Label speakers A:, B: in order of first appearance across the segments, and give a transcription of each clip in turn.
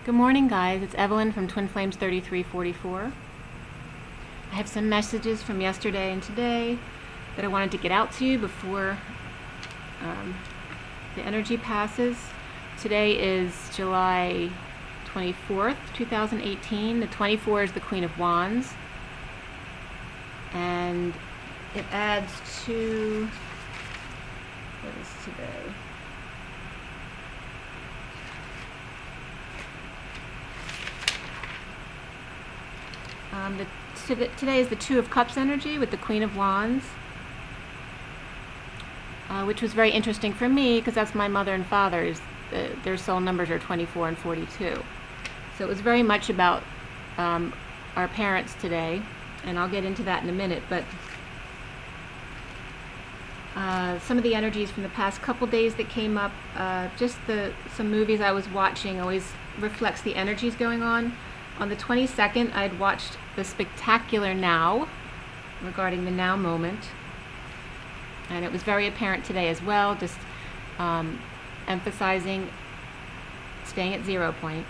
A: Good morning, guys. It's Evelyn from Twin Flames 3344. I have some messages from yesterday and today that I wanted to get out to you before the energy passes. Today is July 24th, 2018. The 24 is the Queen of Wands. And it adds to, what is today? Today is the Two of Cups energy with the Queen of Wands, which was very interesting for me because that's my mother and father's. Their soul numbers are 24 and 42. So it was very much about our parents today, and I'll get into that in a minute. But some of the energies from the past couple days that came up, some movies I was watching always reflects the energies going on. On the 22nd, I had watched The Spectacular Now, regarding the now moment. And it was very apparent today as well, just emphasizing staying at 0 point.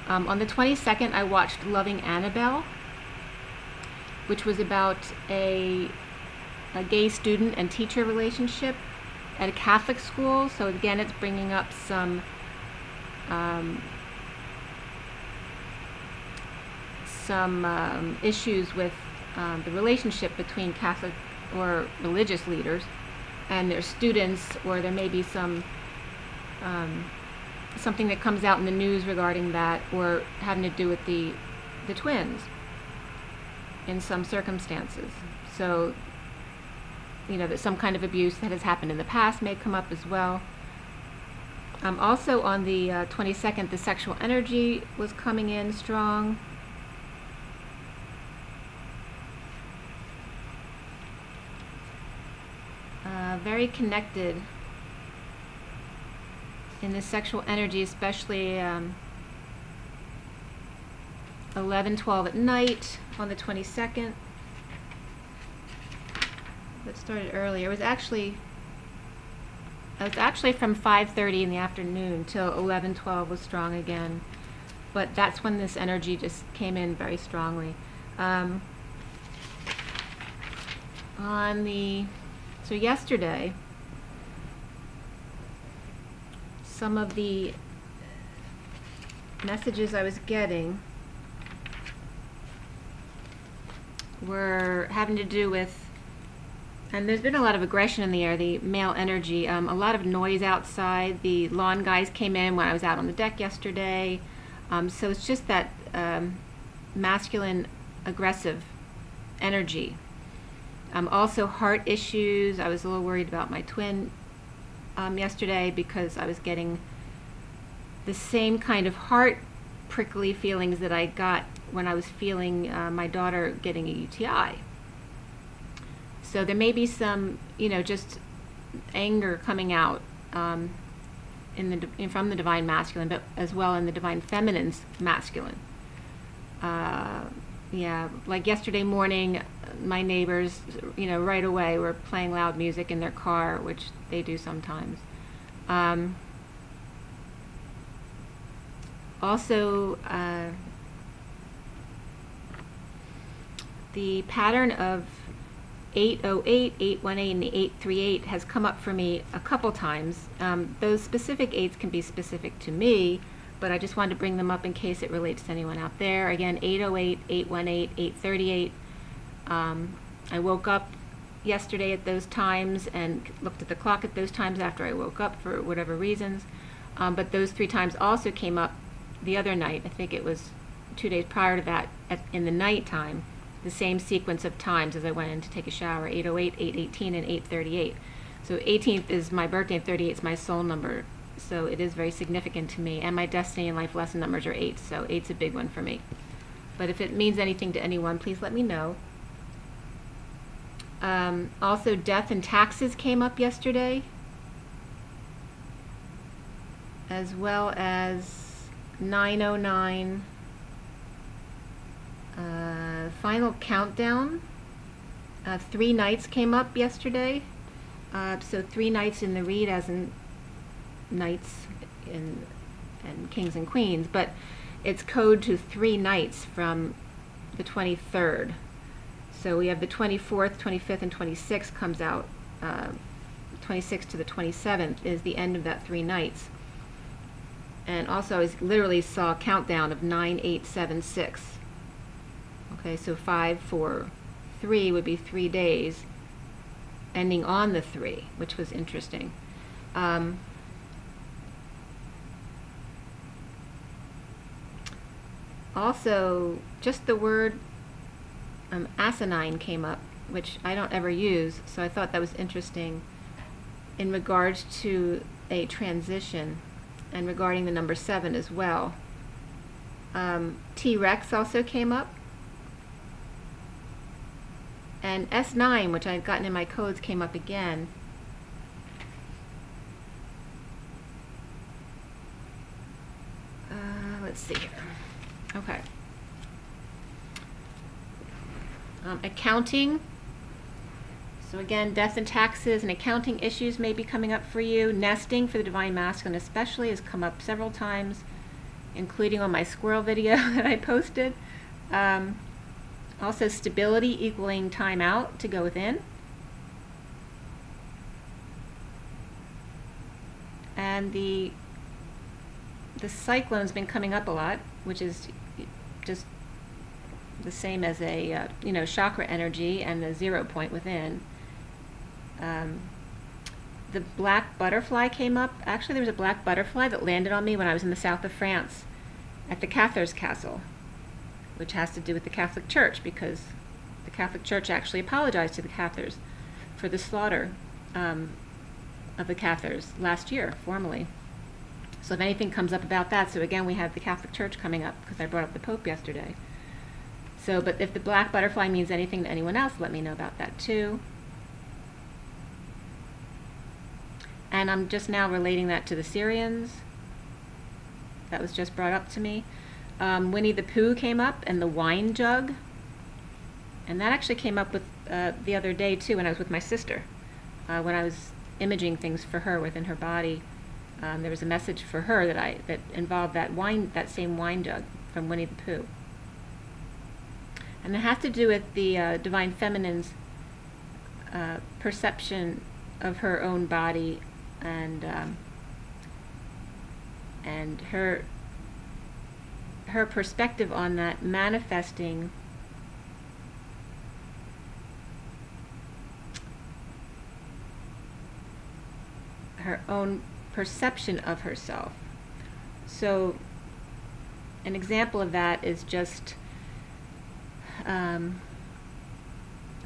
A: On the 22nd, I watched Loving Annabelle, which was about a gay student and teacher relationship at a Catholic school. So again, it's bringing up some issues with the relationship between Catholic or religious leaders and their students, or there may be some something that comes out in the news regarding that, or having to do with the twins in some circumstances. So, you know, that some kind of abuse that has happened in the past may come up as well. Also on the 22nd, the sexual energy was coming in strong. Very connected in the sexual energy, especially 11:12 at night on the 22nd. That started earlier. It was actually from 5:30 in the afternoon till 11:12 was strong again. But that's when this energy just came in very strongly. So yesterday, some of the messages I was getting were having to do with, and there's been a lot of aggression in the air, the male energy, a lot of noise outside. The lawn guys came in when I was out on the deck yesterday. So it's just that masculine, aggressive energy. Also heart issues. I was a little worried about my twin yesterday because I was getting the same kind of heart prickly feelings that I got when I was feeling my daughter getting a UTI. So there may be some, you know, just anger coming out from the divine masculine, but as well in the divine feminine's masculine. Yeah, like yesterday morning, my neighbors, you know, right away were playing loud music in their car, which they do sometimes. Also, the pattern of 808, 818, and the 838 has come up for me a couple times. Those specific 8s can be specific to me, but I just wanted to bring them up in case it relates to anyone out there. Again, 808, 818, 838. I woke up yesterday at those times and looked at the clock at those times after I woke up for whatever reasons. But those 3 times also came up the other night. I think it was 2 days prior to that in the night time, the same sequence of times as I went in to take a shower, 808, 818, and 838. So 18th is my birthday and 38 is my soul number. So it is very significant to me, and my destiny and life lesson numbers are 8, so 8's a big one for me. But if it means anything to anyone, please let me know. Also, death and taxes came up yesterday, as well as 909, final countdown. 3 nights came up yesterday, so 3 nights in the read, as in nights in and kings and queens, but it's code to 3 nights from the 23rd. So we have the 24th, 25th, and 26th comes out. 26th to the 27th is the end of that 3 nights. And also I literally saw a countdown of 9, 8, 7, 6. Okay, so 5, 4, 3 would be 3 days, ending on the 3, which was interesting. Also, just the word asinine came up, which I don't ever use, so I thought that was interesting in regards to a transition and regarding the number 7 as well. T-Rex also came up, and S9, which I had gotten in my codes, came up again. Let's see here. Okay. Accounting. So again, death and taxes and accounting issues may be coming up for you. Nesting for the Divine Masculine especially has come up several times, including on my squirrel video that I posted. Also stability equaling time out to go within. And the cyclone's been coming up a lot, which is just the same as a chakra energy and the 0 point within. The black butterfly came up. Actually, there was a black butterfly that landed on me when I was in the south of France at the Cathars Castle, which has to do with the Catholic Church, because the Catholic Church actually apologized to the Cathars for the slaughter of the Cathars last year, formally. So if anything comes up about that, so again, we have the Catholic Church coming up, because I brought up the Pope yesterday. So, but if the black butterfly means anything to anyone else, let me know about that too. And I'm just now relating that to the Syrians. That was just brought up to me. Winnie the Pooh came up, and the wine jug. And that actually came up with the other day too, when I was with my sister. When I was imaging things for her within her body. There was a message for her that involved that same wine jug from Winnie the Pooh. And it has to do with the Divine Feminine's perception of her own body and her perspective on that, manifesting her own perception of herself. So an example of that is just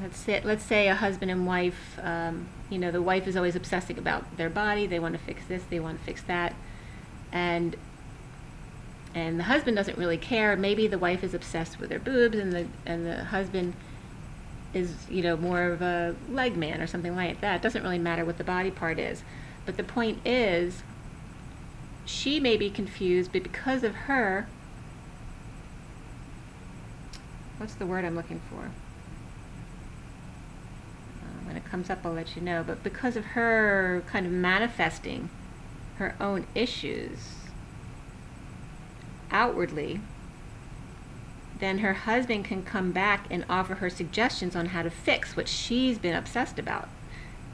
A: let's say a husband and wife, the wife is always obsessing about their body. They want to fix this, they want to fix that, and the husband doesn't really care. Maybe the wife is obsessed with her boobs, and the husband is more of a leg man or something like that. It doesn't really matter what the body part is. But the point is, she may be confused, but because of her, what's the word I'm looking for? When it comes up, I'll let you know. But because of her kind of manifesting her own issues outwardly, then her husband can come back and offer her suggestions on how to fix what she's been obsessed about.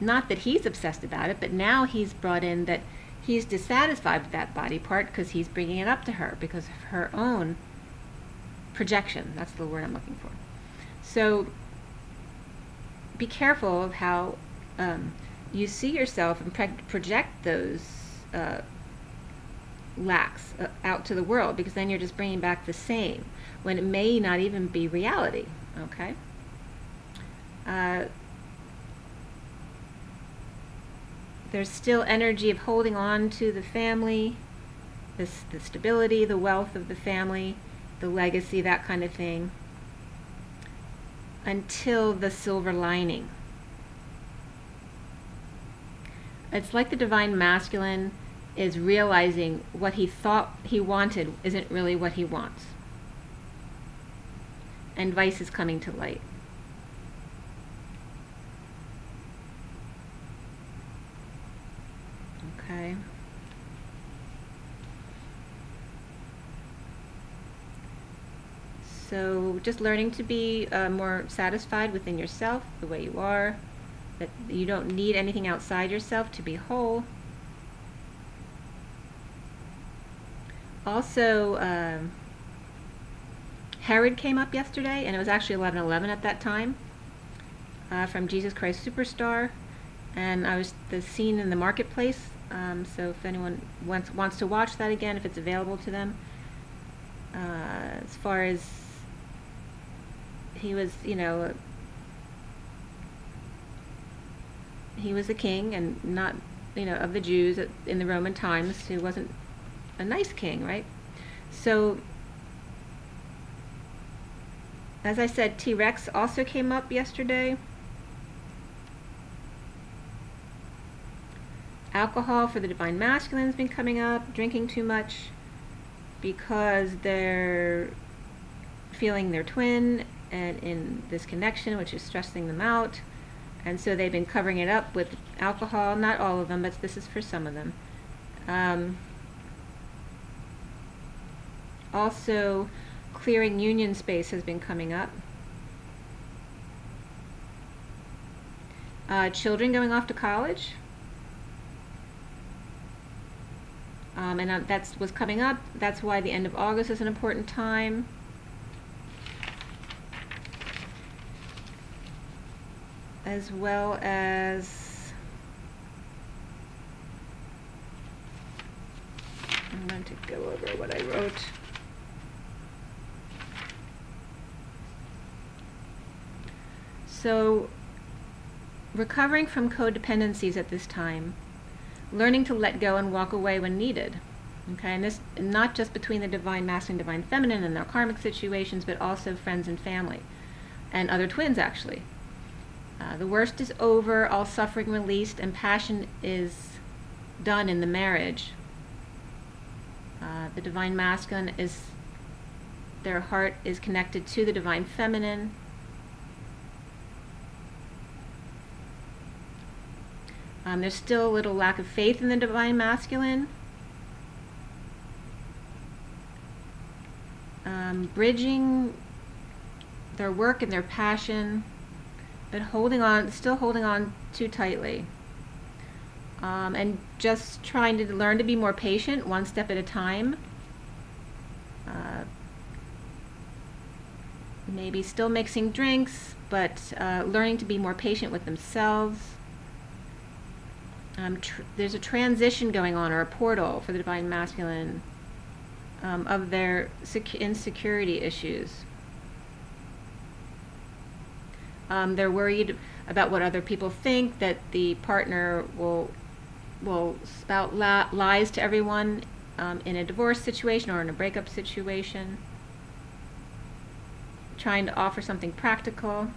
A: Not that he's obsessed about it, but now he's brought in that he's dissatisfied with that body part because he's bringing it up to her because of her own projection. That's the word I'm looking for. So be careful of how you see yourself and project those lacks out to the world, because then you're just bringing back the same when it may not even be reality. Okay. There's still energy of holding on to the family, the stability, the wealth of the family, the legacy, that kind of thing, until the silver lining. It's like the Divine Masculine is realizing what he thought he wanted isn't really what he wants. And vice is coming to light. Okay. So just learning to be more satisfied within yourself, the way you are, that you don't need anything outside yourself to be whole. Also, Herod came up yesterday, and it was actually 11/11 at that time, from Jesus Christ Superstar, and I was the scene in the marketplace. So if anyone wants to watch that again, if it's available to them, as far as he was, you know, he was the king, and not, you know, of the Jews in the Roman times, who wasn't a nice king, right? So, as I said, T-Rex also came up yesterday. Alcohol for the Divine Masculine has been coming up, drinking too much because they're feeling their twin and in this connection, which is stressing them out. And so they've been covering it up with alcohol. Not all of them, but this is for some of them. Also, clearing union space has been coming up. Children going off to college. And that's what's coming up. That's why the end of August is an important time. As well as, I'm going to go over what I wrote. So, recovering from codependencies at this time. Learning to let go and walk away when needed. Okay, and this not just between the Divine Masculine and Divine Feminine and their karmic situations, but also friends and family, and other twins actually. The worst is over, all suffering released, and passion is done in the marriage. The Divine Masculine is, their heart is connected to the Divine Feminine. There's still a little lack of faith in the Divine Masculine. Bridging their work and their passion, but still holding on too tightly. And just trying to learn to be more patient, one step at a time. Maybe still mixing drinks, but learning to be more patient with themselves. There's a transition going on, or a portal for the Divine Masculine, of their insecurity issues. They're worried about what other people think, that the partner will spout lies to everyone in a divorce situation or in a breakup situation. Trying to offer something practical.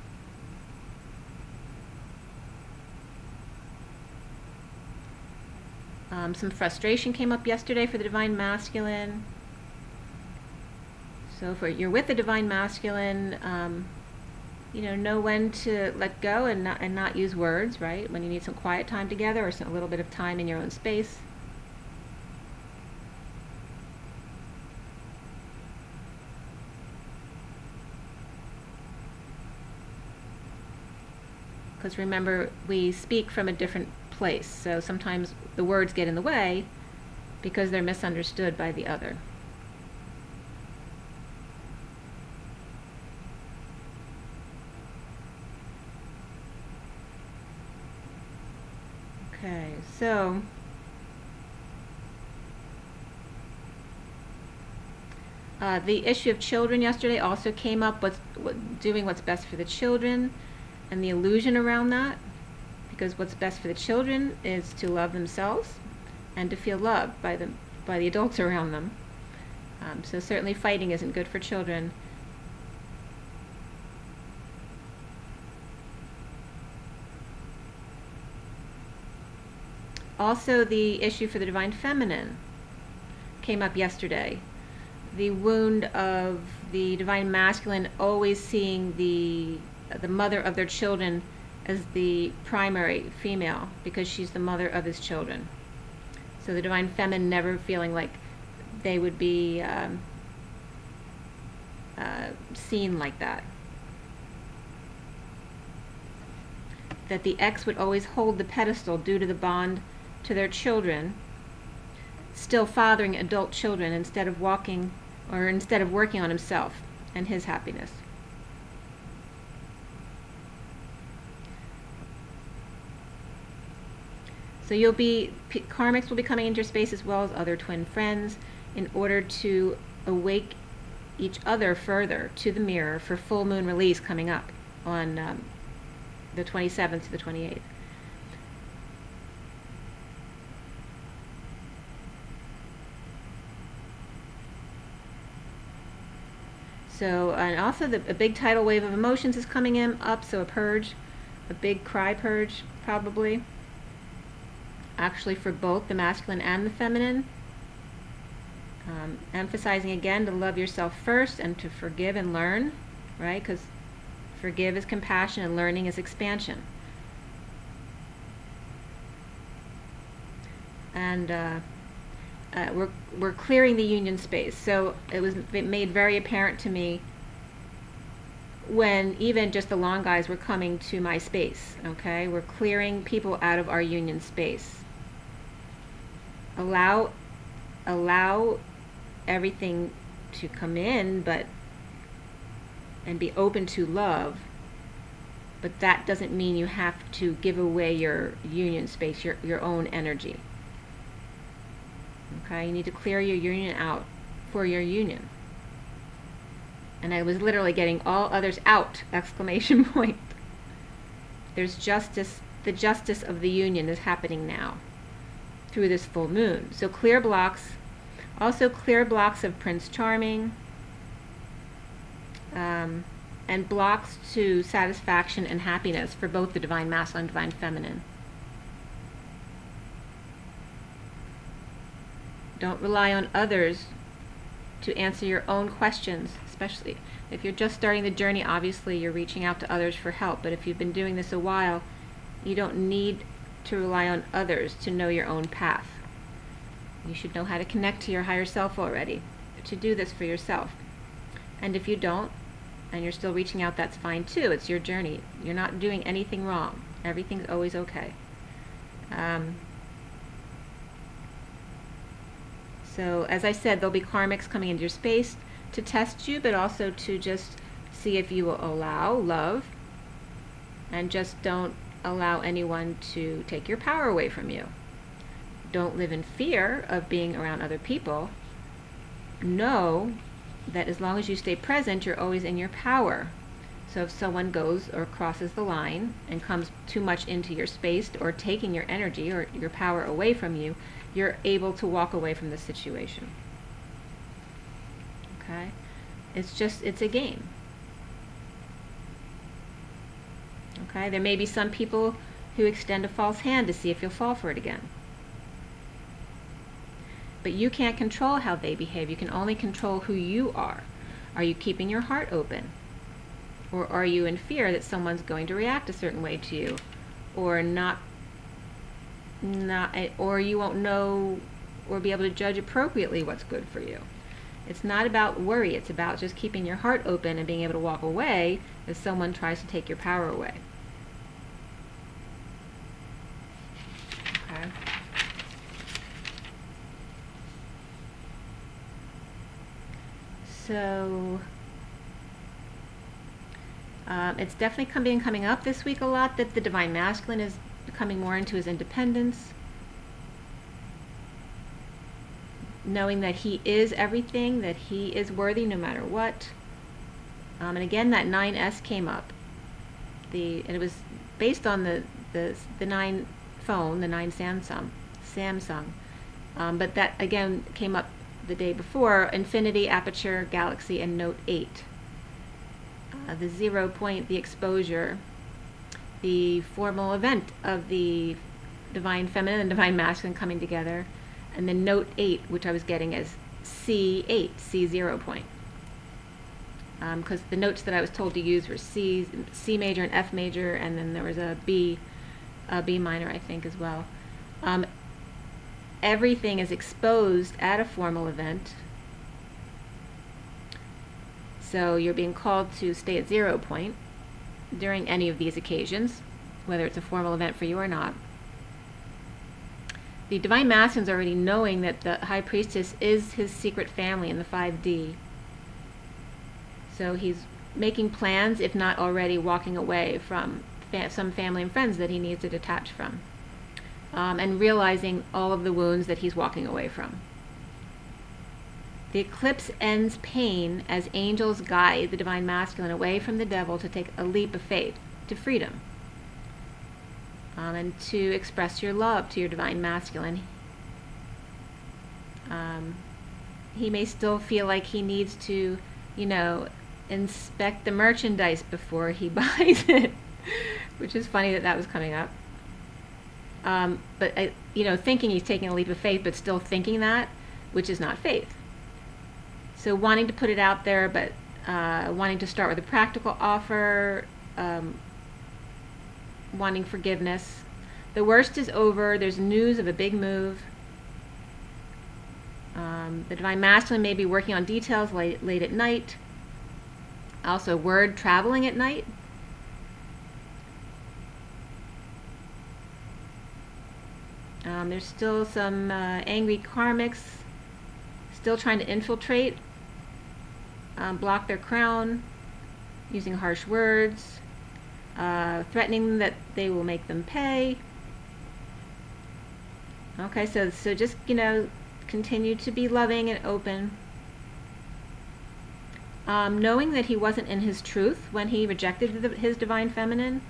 A: Some frustration came up yesterday for the Divine Masculine. So if you're with the Divine Masculine, you know when to let go and not use words, right? When you need some quiet time together, or a little bit of time in your own space. Because remember, we speak from a different place, so sometimes the words get in the way because they're misunderstood by the other. Okay, so the issue of children yesterday also came up, doing what's best for the children and the illusion around that. Because what's best for the children is to love themselves and to feel loved by the adults around them. So certainly fighting isn't good for children. Also, the issue for the Divine Feminine came up yesterday. The wound of the Divine Masculine always seeing the mother of their children as the primary female, because she's the mother of his children. So the Divine Feminine never feeling like they would be seen like that. That the ex would always hold the pedestal due to the bond to their children, still fathering adult children instead of working on himself and his happiness. So karmics will be coming into your space as well as other twin friends in order to awake each other further to the mirror for full moon release coming up on the 27th to the 28th. So, and also a big tidal wave of emotions is coming up, so a purge, a big cry purge probably, actually for both the masculine and the feminine. Emphasizing again to love yourself first and to forgive and learn, right? Because forgive is compassion and learning is expansion. And we're clearing the union space. So it made very apparent to me when even just the long guys were coming to my space, okay? We're clearing people out of our union space. Allow everything to come in, and be open to love, but that doesn't mean you have to give away your union space, your own energy. Okay, you need to clear your union out for your union. And I was literally getting all others out, exclamation point. There's justice, the justice of the union is happening now through this full moon. So clear blocks, also clear blocks of Prince Charming, and blocks to satisfaction and happiness for both the divine masculine and divine feminine. Don't rely on others to answer your own questions, especially if you're just starting the journey. Obviously you're reaching out to others for help, but if you've been doing this a while, you don't need to rely on others to know your own path. You should know how to connect to your higher self already to do this for yourself. And if you don't, and you're still reaching out, that's fine too. It's your journey. You're not doing anything wrong. Everything's always okay. So as I said, there'll be karmics coming into your space to test you, but also to just see if you will allow love, and just don't allow anyone to take your power away from you. Don't live in fear of being around other people. Know that as long as you stay present, you're always in your power. So if someone goes or crosses the line and comes too much into your space or taking your energy or your power away from you, you're able to walk away from the situation. Okay? It's a game. Okay? There may be some people who extend a false hand to see if you'll fall for it again. But you can't control how they behave. You can only control who you are. Are you keeping your heart open? Or are you in fear that someone's going to react a certain way to you? Or or you won't know or be able to judge appropriately what's good for you. It's not about worry. It's about just keeping your heart open and being able to walk away if someone tries to take your power away. Okay. So it's definitely coming up this week a lot that the divine masculine is coming more into his independence, knowing that he is everything, that he is worthy no matter what. And again, that 9S came up. And it was based on the 9 phone, the 9 Samsung. But that again came up the day before: Infinity, Aperture, Galaxy, and Note 8. The 0 point, the exposure, the formal event of the divine feminine and divine masculine coming together, and then Note 8, which I was getting as C8, C0 point. Because the notes that I was told to use were C major and F major, and then there was a B minor, I think, as well. Everything is exposed at a formal event. So you're being called to stay at 0 point during any of these occasions, whether it's a formal event for you or not. The Divine Masculine is already knowing that the High Priestess is his secret family in the 5D. So he's making plans, if not already walking away from some family and friends that he needs to detach from, and realizing all of the wounds that he's walking away from. The eclipse ends pain as angels guide the Divine Masculine away from the devil to take a leap of faith to freedom, and to express your love to your Divine Masculine. He may still feel like he needs to, inspect the merchandise before he buys it, which is funny that that was coming up. But thinking he's taking a leap of faith, but still thinking that, which is not faith. So wanting to put it out there, but wanting to start with a practical offer, wanting forgiveness. The worst is over. There's news of a big move. The Divine Masculine may be working on details late at night. Also, word traveling at night. There's still some angry karmics still trying to infiltrate, block their crown, using harsh words, threatening that they will make them pay. Okay, so just, continue to be loving and open. Knowing that he wasn't in his truth when he rejected his Divine Feminine,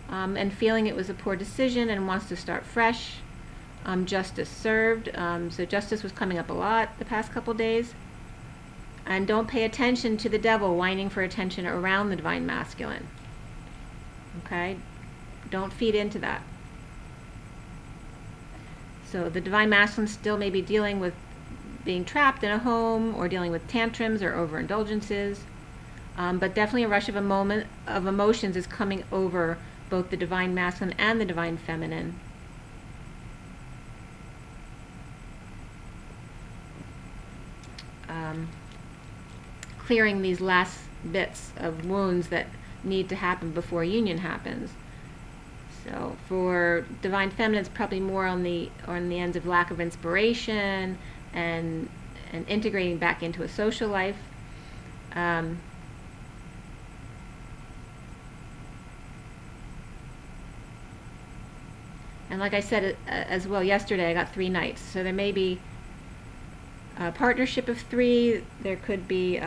A: and feeling it was a poor decision and wants to start fresh. Justice served. So justice was coming up a lot the past couple days. And don't pay attention to the devil whining for attention around the Divine Masculine. Okay? Don't feed into that. So the Divine Masculine still may be dealing with being trapped in a home, or dealing with tantrums or overindulgences. But definitely a rush of emotions is coming over both the Divine Masculine and the Divine Feminine. Clearing these last bits of wounds that need to happen before union happens. So for Divine Feminine, it's probably more on the ends of lack of inspiration and integrating back into a social life. And like I said as well yesterday, I got 3 nights. So there may be a partnership of 3. There could be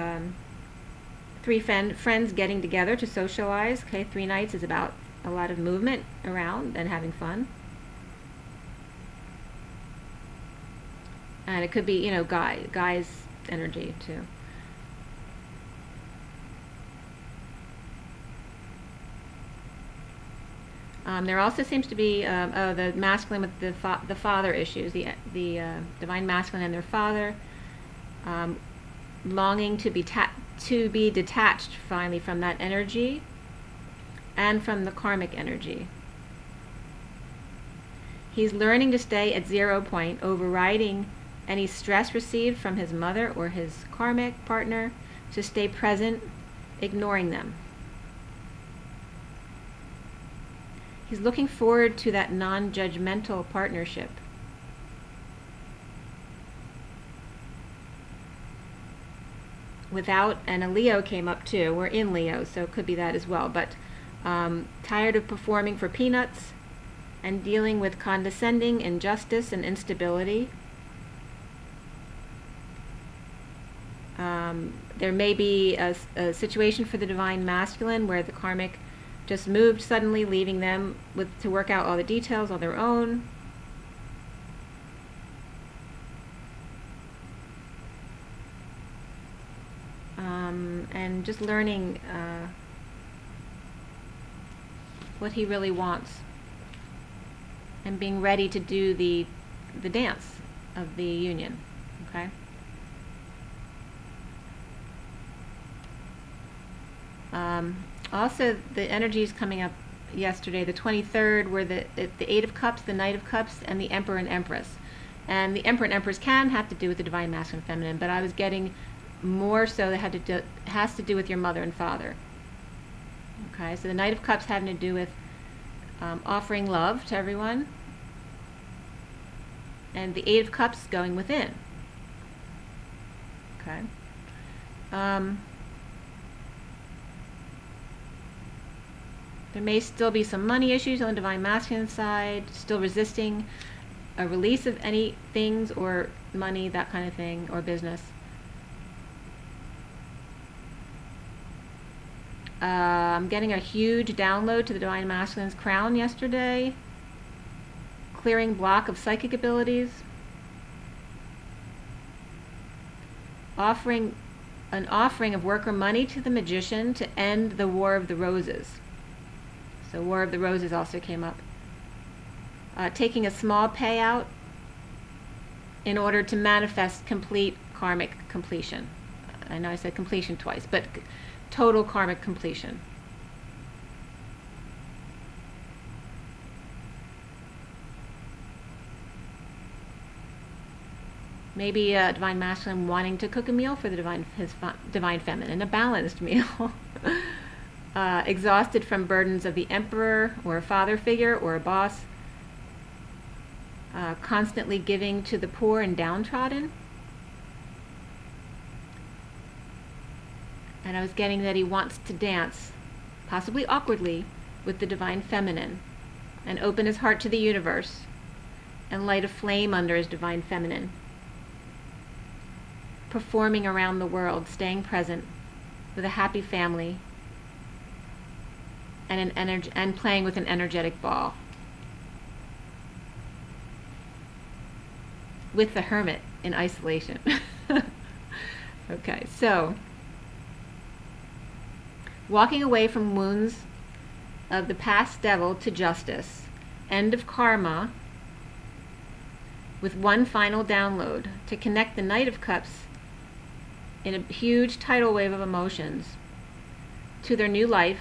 A: 3 friends getting together to socialize. Okay, 3 nights is about a lot of movement around and having fun. And it could be, guys' energy too. There also seems to be the masculine with the father issues, the Divine Masculine and their father, longing to be detached finally from that energy and from the karmic energy. He's learning to stay at 0 point, overriding any stress received from his mother or his karmic partner, to stay present, ignoring them. He's looking forward to that non-judgmental partnership. And a Leo came up too. We're in Leo, so it could be that as well. But tired of performing for peanuts and dealing with condescending injustice and instability. There may be a situation for the Divine Masculine where the karmic just moved suddenly, leaving them to work out all the details on their own. And just learning what he really wants, and being ready to do the dance of the union. Okay. Also, the energies coming up yesterday, the 23rd, were the 8 of Cups, the Knight of Cups, and the Emperor and Empress. And the Emperor and Empress can have to do with the Divine Masculine and Feminine, but I was getting more so that has to do with your mother and father. Okay, so the Knight of Cups having to do with offering love to everyone, and the Eight of Cups going within. Okay. There may still be some money issues on the Divine Masculine side, still resisting a release of any things or money, that kind of thing, or business. I'm getting a huge download to the Divine Masculine's crown yesterday. Clearing block of psychic abilities. An offering of worker money to the Magician to end the War of the Roses. So War of the Roses also came up. Taking a small payout in order to manifest complete karmic completion. I know I said completion twice, but total karmic completion. Maybe a Divine Masculine wanting to cook a meal for the Divine Feminine, a balanced meal. Exhausted from burdens of the Emperor or a father figure or a boss. Constantly giving to the poor and downtrodden. And I was getting that he wants to dance, possibly awkwardly, with the Divine Feminine and open his heart to the universe and light a flame under his Divine Feminine. Performing around the world, staying present with a happy family and playing with an energetic ball. With the Hermit in isolation. Okay, so walking away from wounds of the past devil to justice, end of karma, with one final download to connect the Knight of Cups in a huge tidal wave of emotions to their new life,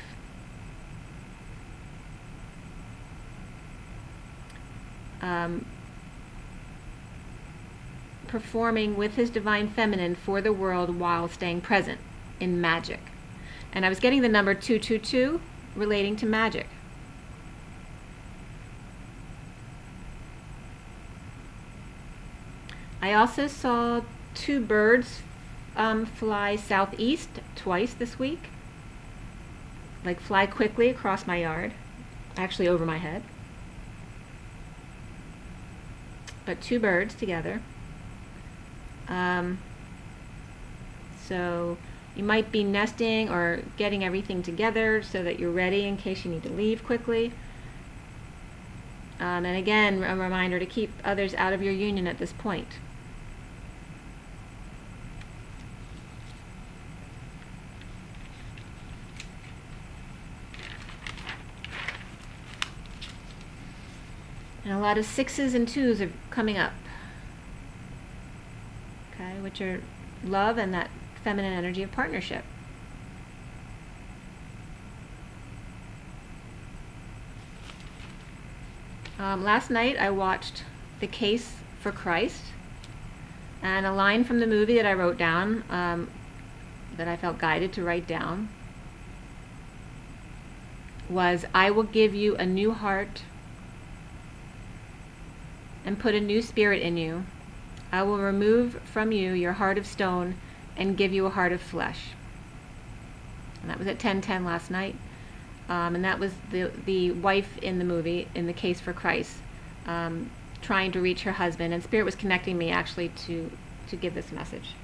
A: performing with his Divine Feminine for the world while staying present in magic. And I was getting the number 222 relating to magic. I also saw two birds fly southeast twice this week. Like fly quickly across my yard, actually over my head. But two birds together. So you might be nesting or getting everything together so that you're ready in case you need to leave quickly. And again, a reminder to keep others out of your union at this point. And a lot of 6s and 2s are coming up. Okay, which are love and that feminine energy of partnership. Last night I watched The Case for Christ, and a line from the movie that I wrote down, that I felt guided to write down, was, "I will give you a new heart and put a new spirit in you. I will remove from you your heart of stone and give you a heart of flesh." And that was at 10:10 last night. And that was the wife in the movie, in The Case for Christ, trying to reach her husband. And Spirit was connecting me actually to give this message.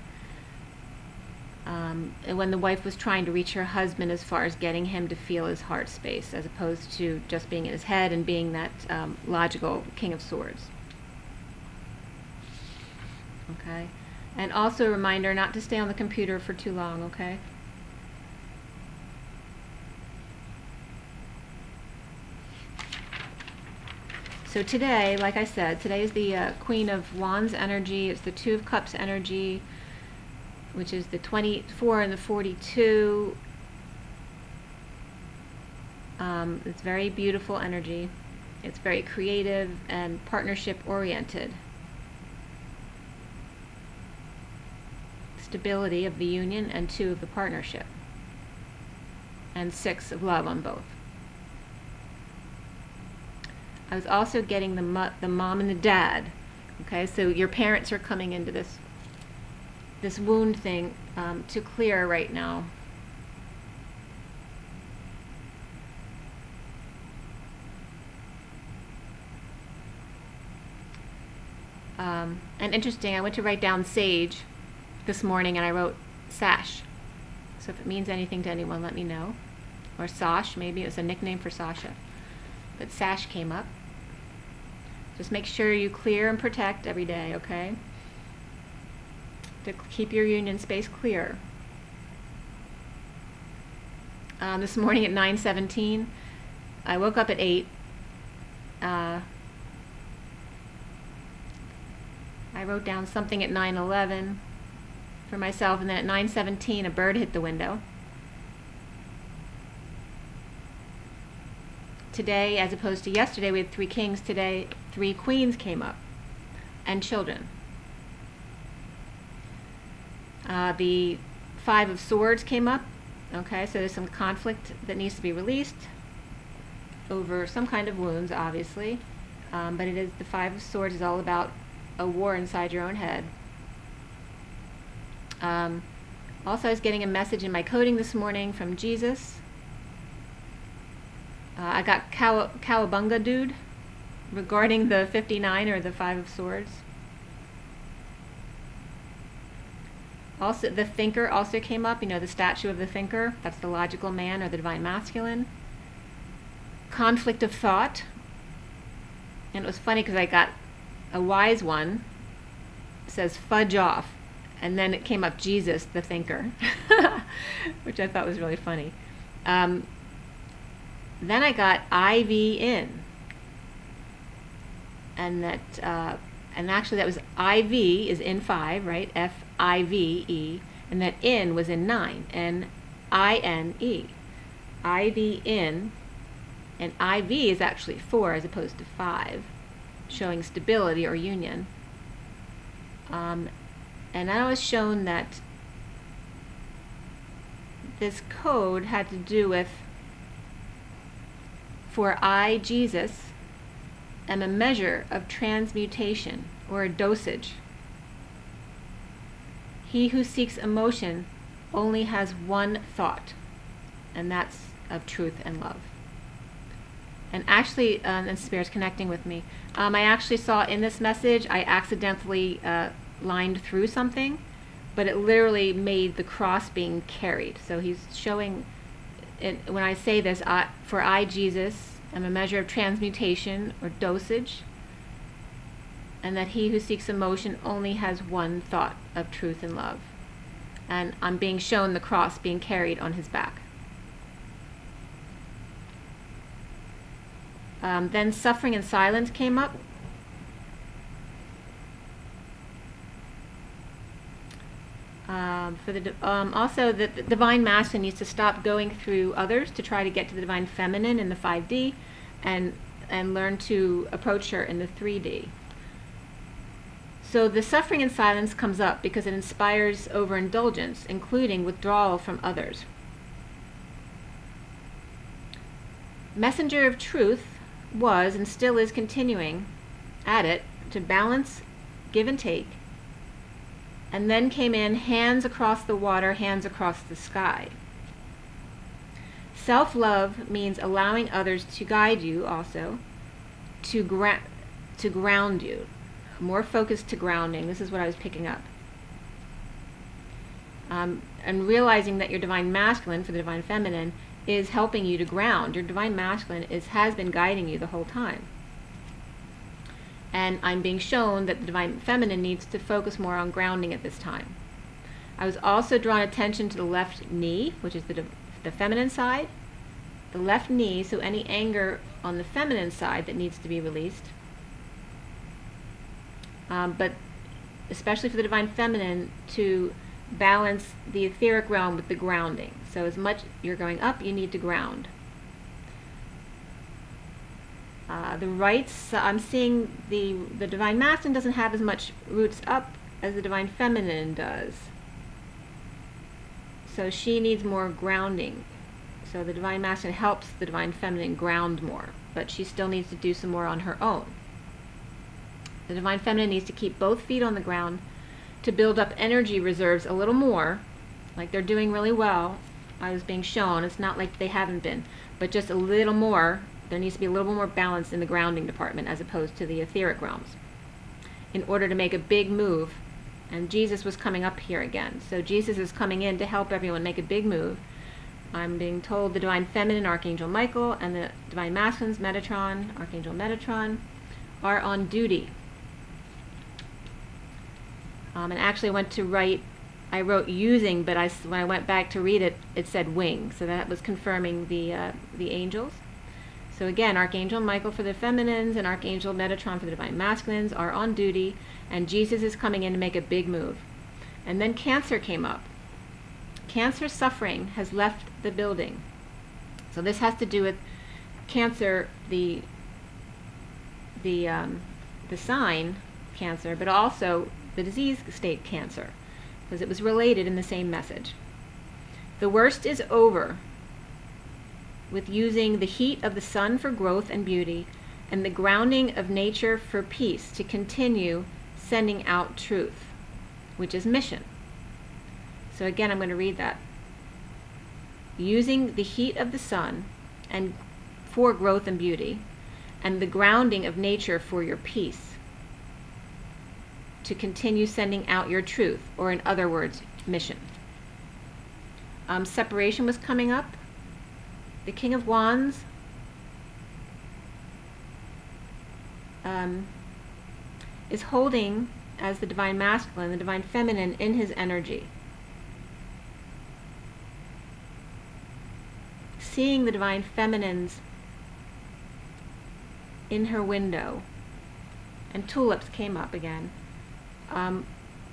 A: And when the wife was trying to reach her husband as far as getting him to feel his heart space, as opposed to just being in his head and being that logical King of Swords. Okay, and also a reminder not to stay on the computer for too long, okay? So today, like I said, today is the Queen of Wands energy. It's the Two of Cups energy, which is the 24 and the 42. It's very beautiful energy. It's very creative and partnership oriented. stability of the union and 2 of the partnership, and 6 of love on both. I was also getting the mom and the dad. Okay, so your parents are coming into this wound thing to clear right now. And interesting, I went to write down sage this morning and I wrote sash. So if it means anything to anyone, let me know. Or Sash, maybe it was a nickname for Sasha. But sash came up. Just make sure you clear and protect every day, okay? To keep your union space clear. This morning at 9:17, I woke up at 8. I wrote down something at 9:11 for myself, and then at 9:17 a bird hit the window. Today, as opposed to yesterday, we had 3 kings. Today, 3 queens came up, and children. The 5 of Swords came up. Okay, so there's some conflict that needs to be released over some kind of wounds, obviously. But it is the 5 of Swords is all about a war inside your own head. Also, I was getting a message in my coding this morning from Jesus. I got Cowabunga Dude regarding the 59 or the 5 of Swords. Also, the Thinker also came up. You know, the statue of the Thinker. That's the logical man or the divine masculine. Conflict of thought. And it was funny because I got a wise one. It says fudge off. And then it came up Jesus, the Thinker, which I thought was really funny. Then I got IV in, and that, and actually that was IV is in 5, right? FIVE, and that in was in 9, NINE. IV in, and IV is actually 4 as opposed to 5, showing stability or union. And I was shown that this code had to do with, for I, Jesus, am a measure of transmutation or a dosage. He who seeks emotion only has one thought, and that's of truth and love. And actually, and Spirit's connecting with me, I actually saw in this message, I accidentally lined through something, but it literally made the cross being carried. So he's showing, when I say this, for I, Jesus, am a measure of transmutation or dosage, and that he who seeks emotion only has one thought of truth and love. And I'm being shown the cross being carried on his back. Then suffering and silence came up. Also, the divine masculine needs to stop going through others to try to get to the divine feminine in the 5D, and learn to approach her in the 3D. So the suffering and silence comes up because it inspires overindulgence, including withdrawal from others. Messenger of Truth was and still is continuing at it to balance, give and take. And then came in hands across the water, hands across the sky. Self-love means allowing others to guide you also, to ground you. More focused to grounding. This is what I was picking up. And realizing that your divine masculine, for the divine feminine, is helping you to ground. Your divine masculine has been guiding you the whole time. And I'm being shown that the divine feminine needs to focus more on grounding at this time. I was also drawn attention to the left knee, which is the feminine side. The left knee, so any anger on the feminine side that needs to be released. But especially for the divine feminine, to balance the etheric realm with the grounding. So as much you're going up, you need to ground. The rights, I'm seeing the divine masculine doesn't have as much roots up as the divine feminine does. So she needs more grounding. So the Divine Masculine helps the Divine Feminine ground more, but she still needs to do some more on her own. The Divine Feminine needs to keep both feet on the ground to build up energy reserves a little more, like they're doing really well. I was being shown, it's not like they haven't been, but just a little more. There needs to be a little more balance in the grounding department as opposed to the etheric realms in order to make a big move. And Jesus was coming up here again. So Jesus is coming in to help everyone make a big move. I'm being told the Divine Feminine, Archangel Michael, and the Divine Masculines, Metatron, Archangel Metatron, are on duty. And actually went to write, I wrote using, but when I went back to read it, it said wing. So that was confirming the angels. So again, Archangel Michael for the feminines and Archangel Metatron for the Divine Masculines are on duty, and Jesus is coming in to make a big move. And then Cancer came up. Cancer suffering has left the building. So this has to do with Cancer, the sign Cancer, but also the disease state Cancer, because it was related in the same message. The worst is over with using the heat of the sun for growth and beauty and the grounding of nature for peace to continue sending out truth, which is mission. So again, I'm going to read that. Using the heat of the sun and for growth and beauty and the grounding of nature for your peace to continue sending out your truth, or in other words, mission. Separation was coming up. The King of Wands is holding, as the Divine Masculine, the Divine Feminine in his energy. Seeing the Divine Feminines in her window, and tulips came up again.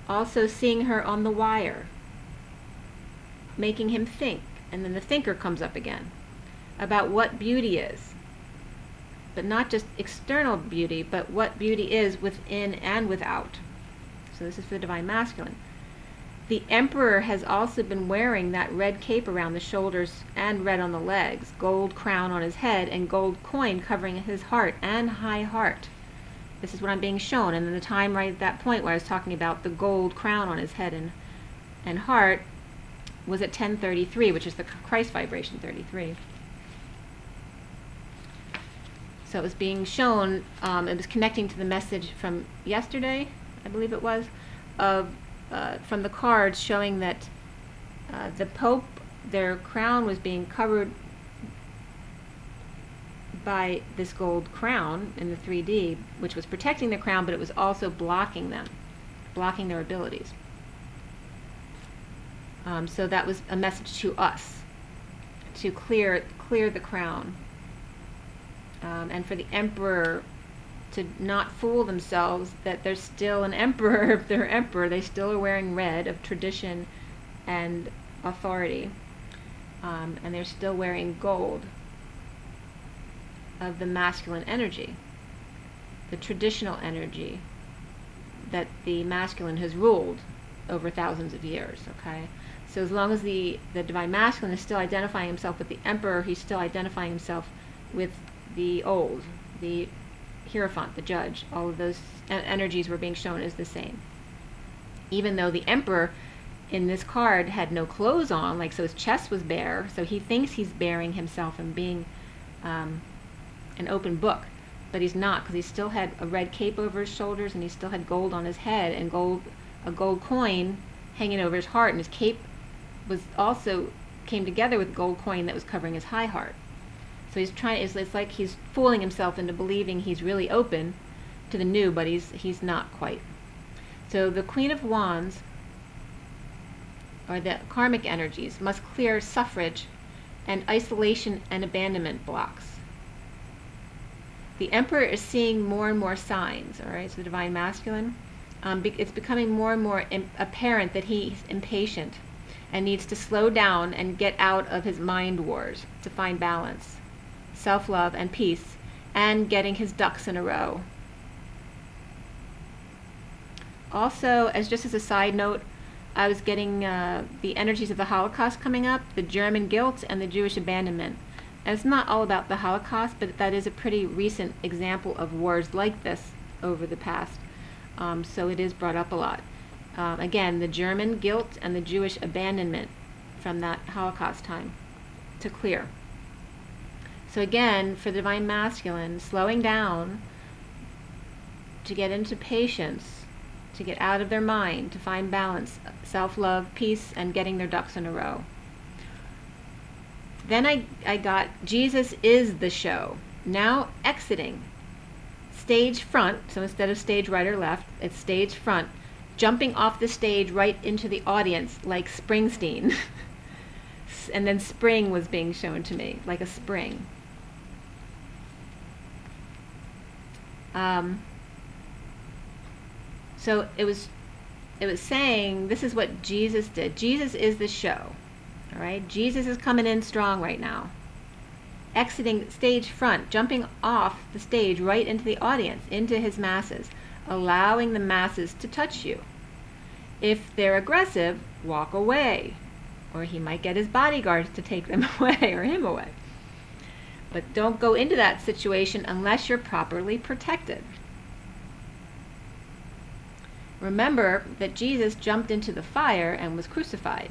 A: Also seeing her on the wire, making him think, and then the thinker comes up again, about what beauty is, but not just external beauty, but what beauty is within and without. So this is for the Divine Masculine. The Emperor has also been wearing that red cape around the shoulders and red on the legs, gold crown on his head, and gold coin covering his heart and high heart. This is what I'm being shown, and then the time right at that point where I was talking about the gold crown on his head and heart was at 1033, which is the Christ vibration 33. So it was being shown, it was connecting to the message from yesterday, I believe it was, of from the cards showing that the Pope, their crown was being covered by this gold crown in the 3D, which was protecting the crown, but it was also blocking them, blocking their abilities. So that was a message to us, to clear the crown. And for the Emperor to not fool themselves that they're still an emperor. If they're emperor, they still are wearing red of tradition and authority. And they're still wearing gold of the masculine energy, the traditional energy that the masculine has ruled over thousands of years, okay? So as long as the Divine Masculine is still identifying himself with the Emperor, he's still identifying himself with the old, the Hierophant, the judge. All of those energies were being shown as the same. Even though the Emperor in this card had no clothes on, like, so his chest was bare, so he thinks he's bearing himself and being an open book, but he's not, because he still had a red cape over his shoulders, and he still had gold on his head, and a gold coin hanging over his heart, and his cape was also came together with gold coin that was covering his high heart. So he's trying, it's like he's fooling himself into believing he's really open to the new, but he's not quite. So the Queen of Wands, or the karmic energies, must clear suffrage and isolation and abandonment blocks. The Emperor is seeing more and more signs, all right, so the Divine Masculine. It's becoming more and more apparent that he's impatient and needs to slow down and get out of his mind wars to find balance, self-love, and peace, and getting his ducks in a row. Also, just as a side note, I was getting the energies of the Holocaust coming up, the German guilt, and the Jewish abandonment. And it's not all about the Holocaust, but that is a pretty recent example of wars like this over the past. So it is brought up a lot. Again, the German guilt and the Jewish abandonment from that Holocaust time to clear. So again, for the Divine Masculine, slowing down to get into patience, to get out of their mind, to find balance, self-love, peace, and getting their ducks in a row. Then I got Jesus is the show. Now exiting. Stage front, so instead of stage right or left, it's stage front. Jumping off the stage right into the audience like Springsteen. And then spring was being shown to me, like a spring. So it was saying this is what Jesus did. Jesus is the show. All right? Jesus is coming in strong right now. Exiting stage front, jumping off the stage right into the audience, into his masses, allowing the masses to touch you. If they're aggressive, walk away, or he might get his bodyguards to take them away or him away. But don't go into that situation unless you're properly protected. Remember that Jesus jumped into the fire and was crucified,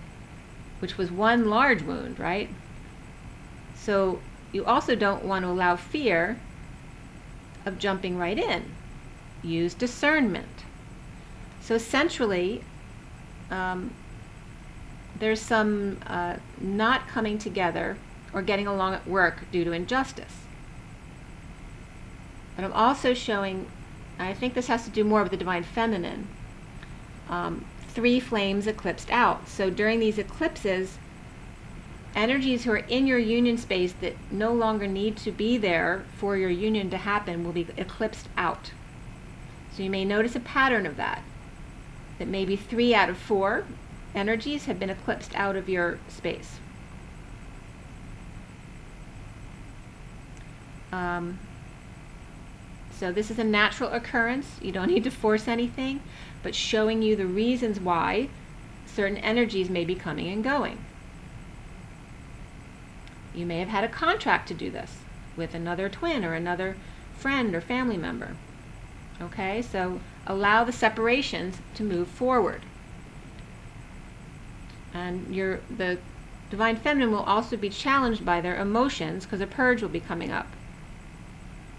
A: which was one large wound, right? So you also don't want to allow fear of jumping right in. Use discernment. So centrally, there's some not coming together or getting along at work due to injustice. But I'm also showing, I think this has to do more with the Divine Feminine, 3 flames eclipsed out. So during these eclipses, energies who are in your union space that no longer need to be there for your union to happen will be eclipsed out. So you may notice a pattern of that maybe 3 out of 4 energies have been eclipsed out of your space. So this is a natural occurrence. You don't need to force anything, but showing you the reasons why certain energies may be coming and going. You may have had a contract to do this with another twin or another friend or family member. Okay, so allow the separations to move forward. And the Divine Feminine will also be challenged by their emotions because a purge will be coming up.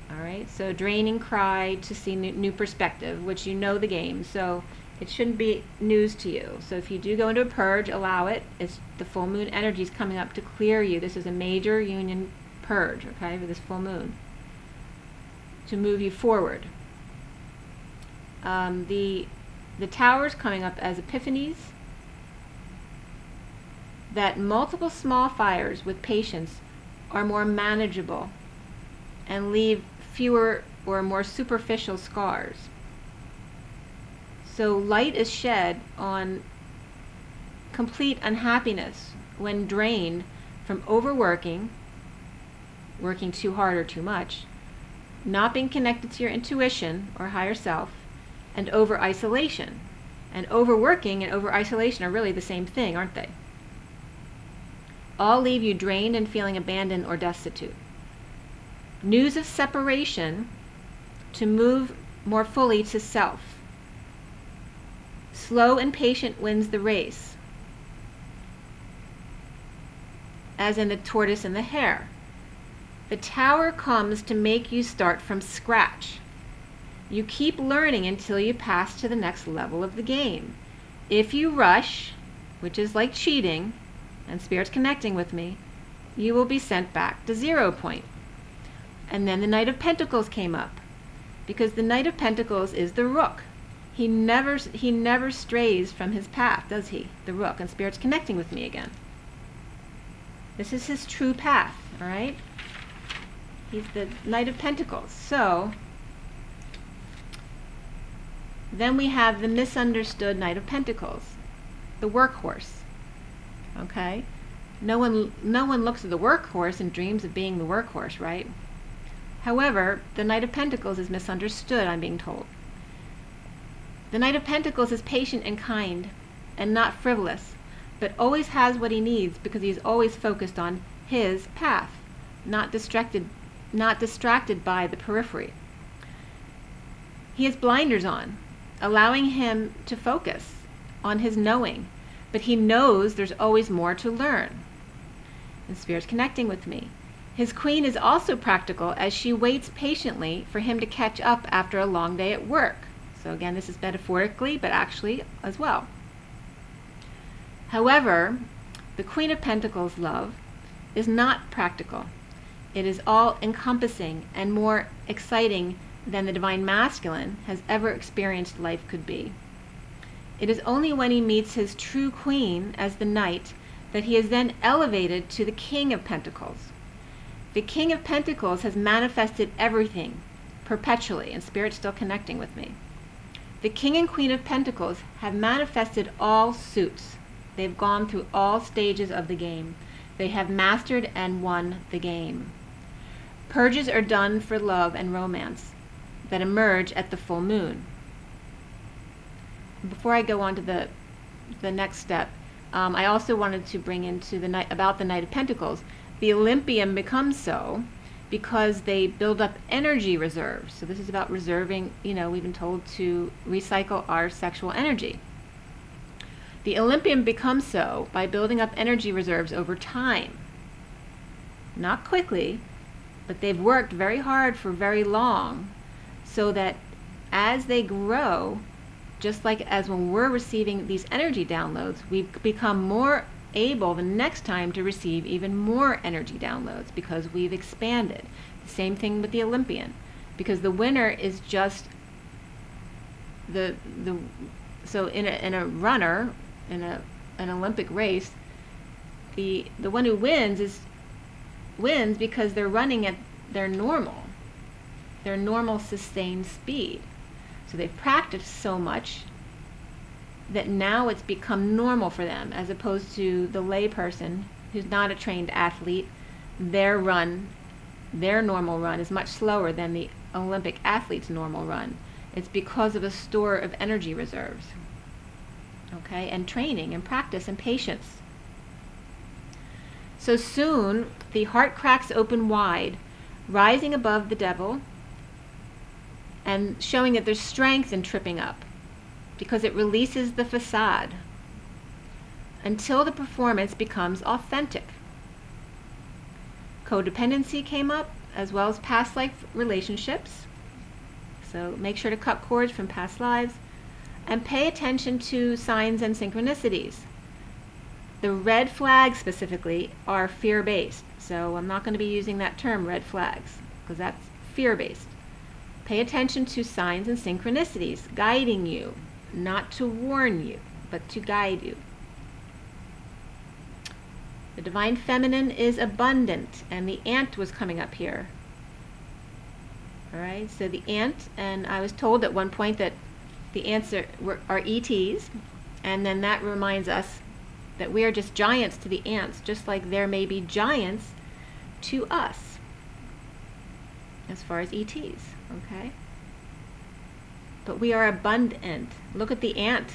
A: All right, so draining cry to see new perspective, which you know the game, so it shouldn't be news to you. So if you do go into a purge, allow it. It's the full moon energy is coming up to clear you. This is a major union purge, okay, for this full moon, to move you forward. The tower's coming up as epiphanies, that multiple small fires with patience are more manageable and leave fewer or more superficial scars. So light is shed on complete unhappiness when drained from overworking, working too hard or too much, not being connected to your intuition or higher self, and over-isolation. And overworking and over-isolation are really the same thing, aren't they? All leave you drained and feeling abandoned or destitute. News of separation to move more fully to self. Slow and patient wins the race, as in the tortoise and the hare. The tower comes to make you start from scratch. You keep learning until you pass to the next level of the game. If you rush, which is like cheating, and Spirit's connecting with me, you will be sent back to 0 point. And then the Knight of Pentacles came up, because the Knight of Pentacles is the Rook. He never strays from his path, does he? The Rook, and Spirit's connecting with me again. This is his true path, all right? He's the Knight of Pentacles. So then we have the misunderstood Knight of Pentacles, the workhorse. Okay? No one looks at the workhorse and dreams of being the workhorse, right? However, the Knight of Pentacles is misunderstood, I'm being told. The Knight of Pentacles is patient and kind. and not frivolous, but always has what he needs because he's always focused on his path, not distracted by the periphery. He has blinders on, allowing him to focus on his knowing, but he knows there's always more to learn. And Spirit's connecting with me. His queen is also practical as she waits patiently for him to catch up after a long day at work. So again, this is metaphorically, but actually as well. However, the Queen of Pentacles, love, is not practical. It is all-encompassing and more exciting than the Divine Masculine has ever experienced life could be. It is only when he meets his true queen as the Knight that he is then elevated to the King of Pentacles. The King of Pentacles has manifested everything perpetually, and Spirit's still connecting with me. The King and Queen of Pentacles have manifested all suits. They've gone through all stages of the game. They have mastered and won the game. Purges are done for love and romance that emerge at the full moon. Before I go on to the next step, I also wanted to bring into about the Knight of Pentacles. The Olympian becomes so because they build up energy reserves. So this is about reserving, we've been told to recycle our sexual energy. The Olympian becomes so by building up energy reserves over time. Not quickly, but they've worked very hard for very long so that as they grow, just like as when we're receiving these energy downloads, we've become more able the next time to receive even more energy downloads because we've expanded. The same thing with the Olympian, because the winner is just so in a runner in an Olympic race, the one who wins because they're running at their normal sustained speed. So they've practiced so much that now it's become normal for them, as opposed to the lay person who's not a trained athlete. Their normal run is much slower than the Olympic athlete's normal run. It's because of a store of energy reserves, okay, and training and practice and patience. So soon the heart cracks open wide, rising above the devil and showing that there's strength in tripping up, because it releases the facade until the performance becomes authentic. Codependency came up, as well as past life relationships. So make sure to cut cords from past lives and pay attention to signs and synchronicities. The red flags specifically are fear-based. So I'm not going to be using that term, red flags, because that's fear-based. Pay attention to signs and synchronicities guiding you, not to warn you, but to guide you. The Divine Feminine is abundant, and the ant was coming up here. All right, so the ant, and I was told at one point that the ants are ETs, and then that reminds us that we are just giants to the ants, just like there may be giants to us as far as ETs, okay? But we are abundant. Look at the ant.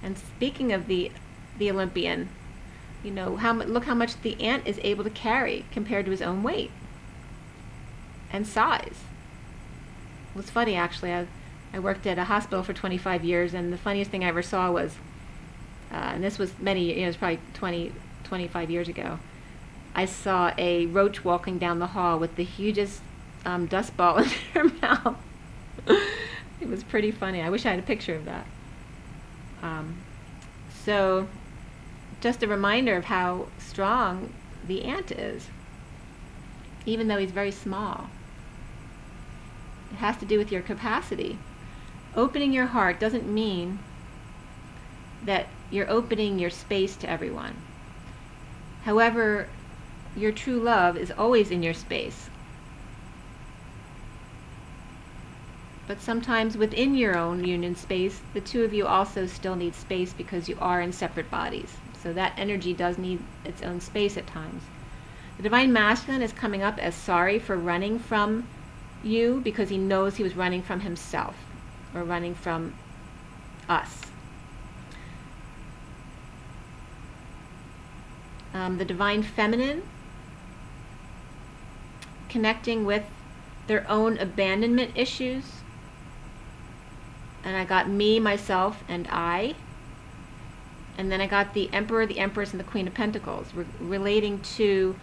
A: And speaking of the Olympian, look how much the ant is able to carry compared to his own weight and size. It was funny, actually. I worked at a hospital for 25 years, and the funniest thing I ever saw was, and this was it was probably 25 years ago, I saw a roach walking down the hall with the hugest dust ball in her mouth. It was pretty funny. I wish I had a picture of that. So just a reminder of how strong the ant is, even though he's very small. It has to do with your capacity. Opening your heart doesn't mean that you're opening your space to everyone. However, your true love is always in your space. But sometimes within your own union space, the two of you also still need space because you are in separate bodies. So that energy does need its own space at times. The Divine Masculine is coming up as sorry for running from you because he knows he was running from himself or running from us. the Divine Feminine, connecting with their own abandonment issues. And I got me, myself, and I. And then I got the Emperor, the Empress, and the Queen of Pentacles, relating to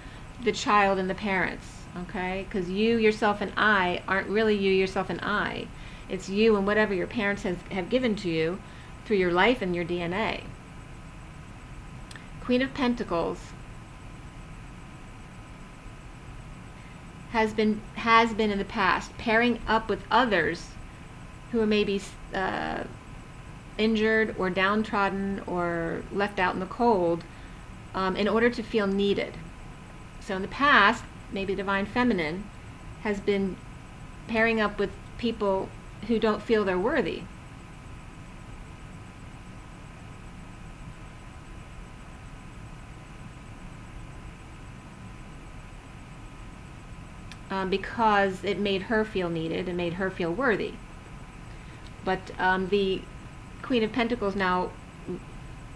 A: the child and the parents, okay? Because you, yourself, and I aren't really you, yourself, and I. It's you and whatever your parents have given to you through your life and your DNA. Queen of Pentacles has been in the past pairing up with others who are maybe injured or downtrodden or left out in the cold in order to feel needed. So in the past, maybe Divine Feminine has been pairing up with people who don't feel they're worthy. Because it made her feel needed and made her feel worthy. But the Queen of Pentacles now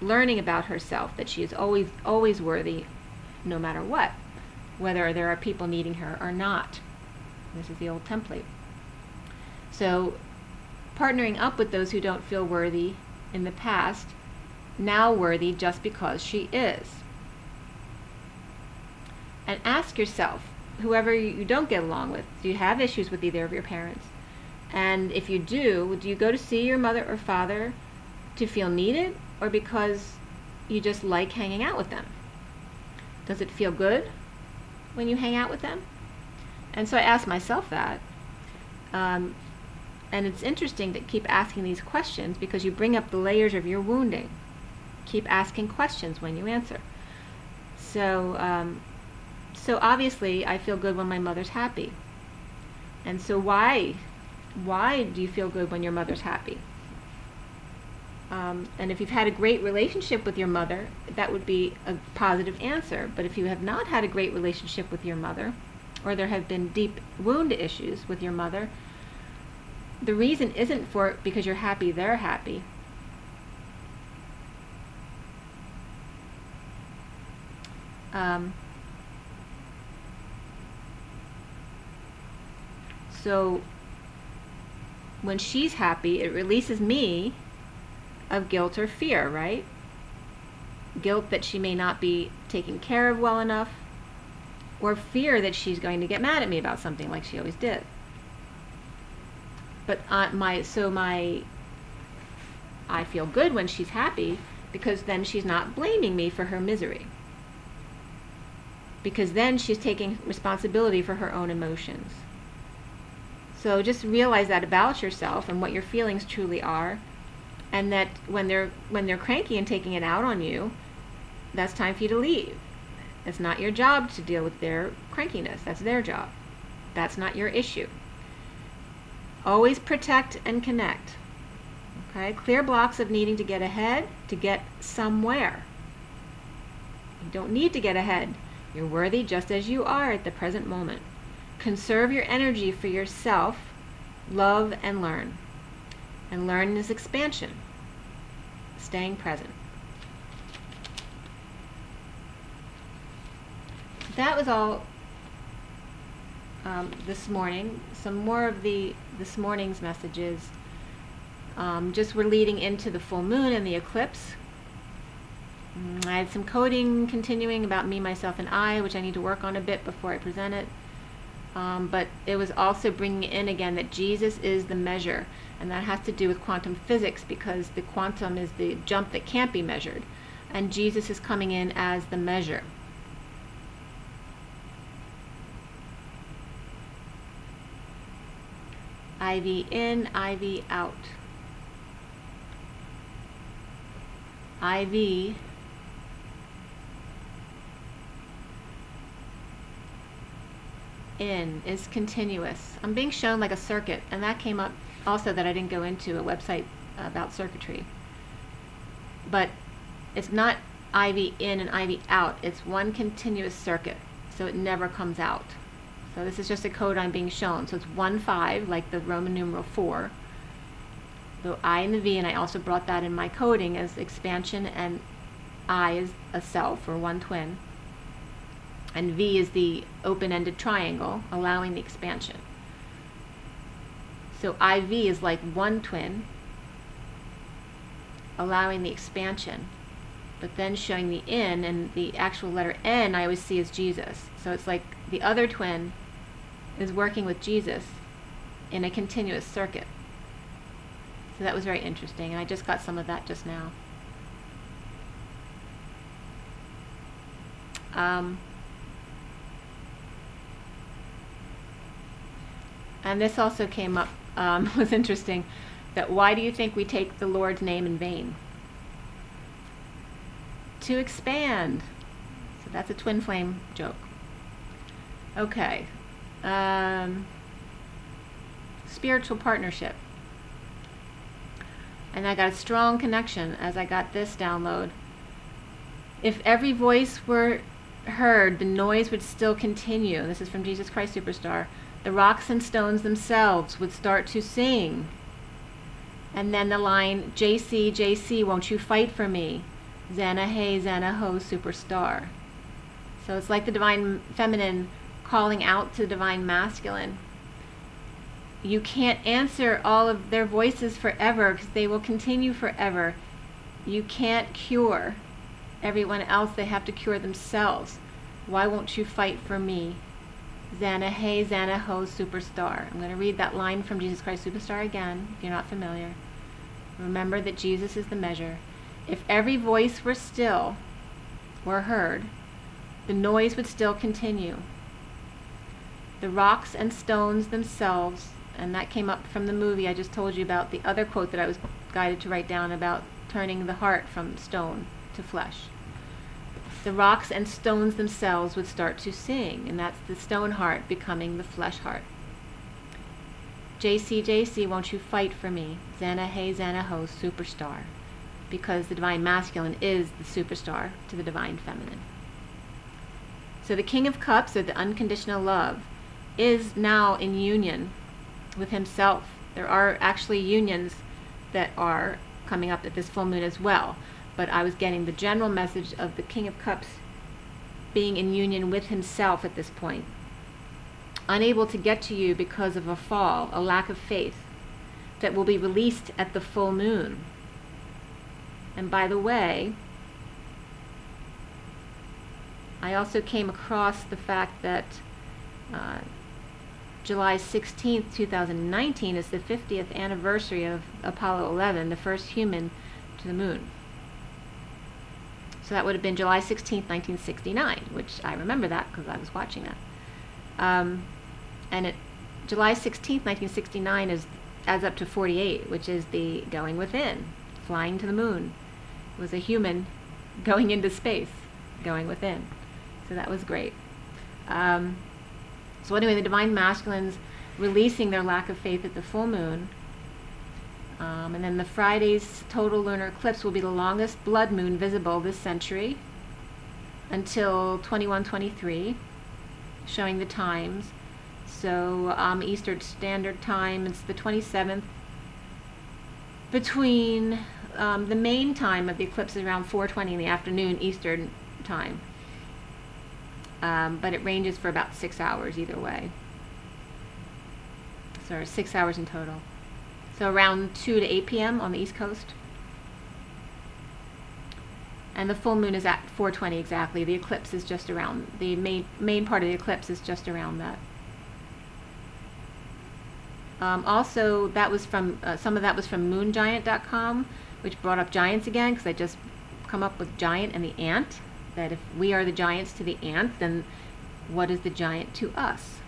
A: learning about herself, that she is always worthy no matter what, whether there are people needing her or not. This is the old template. So partnering up with those who don't feel worthy in the past, now worthy just because she is. And ask yourself, whoever you don't get along with, do you have issues with either of your parents? And if you do you go to see your mother or father to feel needed, or because you just like hanging out with them? Does it feel good when you hang out with them? And so I asked myself that. And it's interesting to keep asking these questions because you bring up the layers of your wounding. Keep asking questions when you answer. So, so obviously I feel good when my mother's happy. And so why do you feel good when your mother's happy? And if you've had a great relationship with your mother, that would be a positive answer. But if you have not had a great relationship with your mother, or there have been deep wound issues with your mother, the reason isn't because you're happy they're happy. So when she's happy, it releases me of guilt or fear, right? Guilt that she may not be taken care of well enough, or fear that she's going to get mad at me about something like she always did. But I feel good when she's happy because then she's not blaming me for her misery. Because then she's taking responsibility for her own emotions. So just realize that about yourself and what your feelings truly are, and that when they're cranky and taking it out on you, that's time for you to leave. It's not your job to deal with their crankiness. That's their job. That's not your issue. Always protect and connect. Okay? Clear blocks of needing to get ahead to get somewhere. You don't need to get ahead. You're worthy just as you are at the present moment. Conserve your energy for yourself. Love and learn. And learn is expansion. Staying present. That was all this morning. Some more of this morning's messages just were leading into the full moon and the eclipse. I had some coding continuing about me, myself, and I, which I need to work on a bit before I present it. But it was also bringing in again that Jesus is the measure, and that has to do with quantum physics, because the quantum is the jump that can't be measured, and Jesus is coming in as the measure. IV in, IV out. IV in is continuous. I'm being shown like a circuit, and that came up also that I didn't go into a website about circuitry. But it's not IV in and IV out. It's one continuous circuit, so it never comes out. So this is just a code I'm being shown. So it's 1-5, like the Roman numeral 4. The I and the V, and I also brought that in my coding as expansion and I is a self or one twin, and V is the open-ended triangle, allowing the expansion. So IV is like one twin, allowing the expansion, but then showing the in, and the actual letter N I always see as Jesus. So it's like the other twin is working with Jesus in a continuous circuit. So that was very interesting, and I just got some of that just now. And this also came up, was interesting, that why do you think we take the Lord's name in vain? To expand. So that's a twin flame joke. Okay. Spiritual partnership. And I got a strong connection as I got this download. If every voice were heard, the noise would still continue. This is from Jesus Christ Superstar. The rocks and stones themselves would start to sing. And then the line, JC, JC, won't you fight for me? Xana, hey, Xana, ho, superstar. So it's like the Divine Feminine calling out to the Divine Masculine. You can't answer all of their voices forever because they will continue forever. You can't cure everyone else. They have to cure themselves. Why won't you fight for me? Xana, hey, Xana, ho, superstar. I'm going to read that line from Jesus Christ Superstar again, if you're not familiar. Remember that Jesus is the measure. If every voice were still, were heard, the noise would still continue. The rocks and stones themselves, and that came up from the movie I just told you about, the other quote that I was guided to write down about turning the heart from stone to flesh. The rocks and stones themselves would start to sing, and that's the stone heart becoming the flesh heart. JC, JC, won't you fight for me? Xana, hey, Xana, ho, superstar. Because the Divine Masculine is the superstar to the Divine Feminine. So the King of Cups, or the unconditional love, is now in union with himself. There are actually unions that are coming up at this full moon as well. But I was getting the general message of the King of Cups being in union with himself at this point. Unable to get to you because of a fall, a lack of faith, that will be released at the full moon. And by the way, I also came across the fact that July 16th, 2019 is the 50th anniversary of Apollo 11, the first human to the moon. So that would have been July 16th, 1969, which I remember that because I was watching that. And July 16th, 1969 adds up to 48, which is the going within, flying to the moon. It was a human going into space, going within. So that was great. So anyway, the Divine Masculines releasing their lack of faith at the full moon. And then the Friday's total lunar eclipse will be the longest blood moon visible this century until 2123, showing the times. So Eastern Standard Time, it's the 27th. Between the main time of the eclipse is around 4:20 in the afternoon Eastern Time. But it ranges for about 6 hours either way. So 6 hours in total. So around 2 to 8 p.m. on the East Coast. And the full moon is at 4:20 exactly. The eclipse is just around, the main part of the eclipse is just around that. Also, that was from, some of that was from moongiant.com, which brought up giants again, because I just come up with giant and the ant. That if we are the giants to the ant, then what is the giant to us?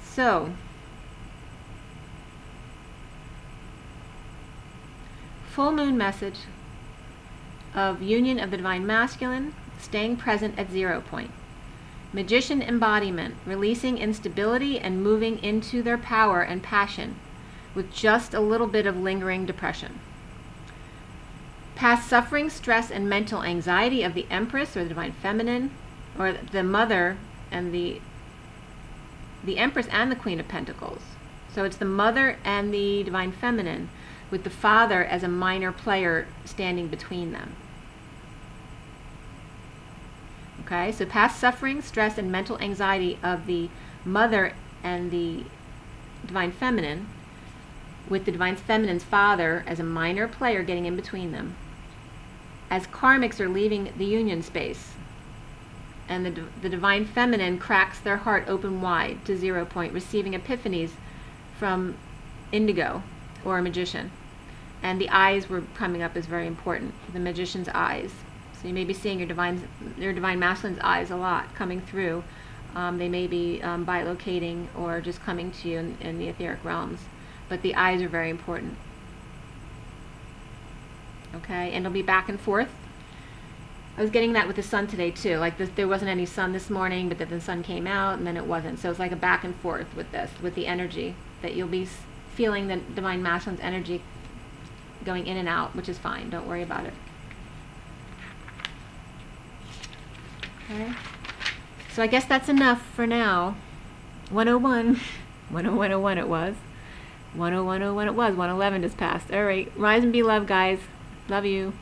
A: So, full moon message of union of the Divine Masculine, staying present at 0 point. Magician embodiment, releasing instability and moving into their power and passion with just a little bit of lingering depression. Past suffering, stress, and mental anxiety of the Empress, or the Divine Feminine, or the Mother, and the Empress and the Queen of Pentacles. So it's the Mother and the Divine Feminine. with the father as a minor player standing between them. Okay, so past suffering, stress, and mental anxiety of the mother and the Divine Feminine, with the Divine Feminine's father as a minor player getting in between them. As karmics are leaving the union space, and the Divine Feminine cracks their heart open wide to 0 point, receiving epiphanies from indigo or a magician. And the eyes were coming up as very important, the magician's eyes. So you may be seeing your divine masculine's eyes a lot coming through. They may be bilocating or just coming to you in the etheric realms. But the eyes are very important. Okay, and it'll be back and forth. I was getting that with the sun today too. Like there wasn't any sun this morning, but then the sun came out and then it wasn't. So it's like a back and forth with this, with the energy, that you'll be feeling the Divine Masculine's energy going in and out, which is fine. Don't worry about it. Okay. So I guess that's enough for now. 101. 101 it was. 101 it was. 111 just passed. All right. Rise and be loved, guys. Love you.